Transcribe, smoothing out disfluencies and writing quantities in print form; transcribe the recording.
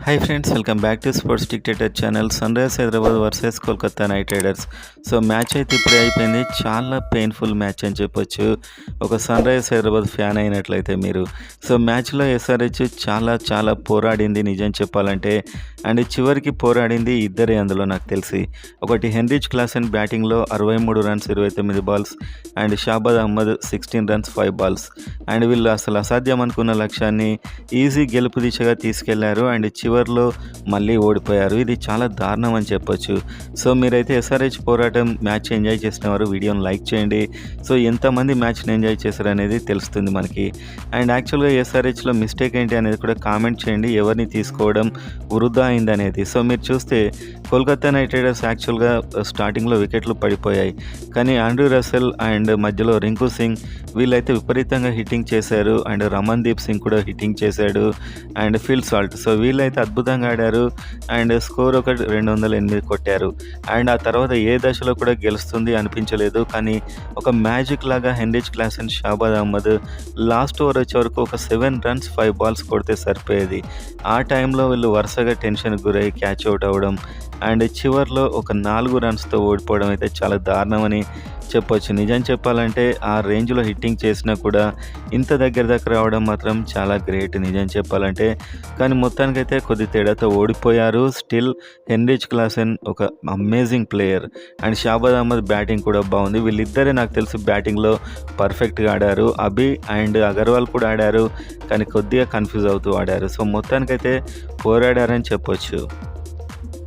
Hi friends, welcome back to sports dictator channel. Sunrisers Hyderabad versus Kolkata knight riders. So match అయితే ఇప్పుడే అయిపోయింది. చాలా painful match అని చెప్పొచ్చు ఒక సన్ రైజర్స్ హైదరాబాద్ ఫ్యాన్ అయినట్లయితే మీరు. సో మ్యాచ్లో ఎస్ఆర్హెచ్ చాలా పోరాడింది నిజం చెప్పాలంటే. అండ్ చివరికి పోరాడింది ఇద్దరే అందులో నాకు తెలిసి. ఒకటి హెన్రిచ్ క్లాసెన్ బ్యాటింగ్లో 63 runs 29 balls, and Shahbaz Ahmed 16 runs 5 balls. And వీళ్ళు అసలు అసాధ్యం అనుకున్న లక్ష్యాన్ని ఈజీ గెలుపు దిశగా తీసుకెళ్లారు. అండ్ చివర్లో మళ్ళీ ఓడిపోయారు. ఇది చాలా దారుణం అని చెప్పొచ్చు. సో మీరైతే ఎస్ఆర్హెచ్ పోరాటం మ్యాచ్ ఎంజాయ్ చేసిన వారు వీడియోని లైక్ చేయండి. సో ఎంతమంది మ్యాచ్ని ఎంజాయ్ చేశారు అనేది తెలుస్తుంది మనకి. అండ్ యాక్చువల్గా ఎస్ఆర్హెచ్లో మిస్టేక్ ఏంటి అనేది కూడా కామెంట్ చేయండి, ఎవరిని తీసుకోవడం వృధా అయింది అనేది. సో మీరు చూస్తే కోల్కతా నైట్ రైడర్స్ యాక్చువల్గా స్టార్టింగ్లో వికెట్లు పడిపోయాయి, కానీ ఆండ్రూ రసెల్ అండ్ మధ్యలో రింకు సింగ్ వీళ్ళైతే విపరీతంగా హిట్టింగ్ చేశారు. అండ్ రమన్దీప్ సింగ్ కూడా హిట్టింగ్ చేశాడు, అండ్ ఫిల్ సాల్ట్. సో వీళ్ళైతే అద్భుతంగా ఆడారు. అండ్ స్కోర్ ఒక 208 కొట్టారు. అండ్ ఆ తర్వాత ఏ దశలో కూడా గెలుస్తుంది అనిపించలేదు, కానీ ఒక మ్యాజిక్ లాగా Heinrich Klaasen, Shahbaz Ahmed last over వచ్చే వరకు ఒక 7 రన్స్ 5 బాల్స్ కొడితే సరిపోయేది. ఆ టైంలో వీళ్ళు వరుసగా టెన్షన్కి గురై క్యాచ్ అవుట్ అవ్వడం, అండ్ చివర్లో ఒక 4 రన్స్తో ఓడిపోవడం అయితే చాలా దారుణమని చెప్పొచ్చు. నిజం చెప్పాలంటే ఆ రేంజ్లో హిట్టింగ్ చేసినా కూడా ఇంత దగ్గర రావడం మాత్రం చాలా గ్రేట్ నిజం చెప్పాలంటే. కానీ మొత్తానికైతే కొద్ది తేడాతో ఓడిపోయారు. స్టిల్ హెన్రిచ్ క్లాసెన్ ఒక amazing player, and Shahbaz Ahmed batting కూడా బాగుంది. వీళ్ళిద్దరే నాకు తెలిసి బ్యాటింగ్లో పర్ఫెక్ట్గా ఆడారు. అభి అండ్ అగర్వాల్ కూడా ఆడారు, కానీ కొద్దిగా కన్ఫ్యూజ్ అవుతూ ఆడారు. సో మొత్తానికైతే పోరాడారని చెప్పొచ్చు.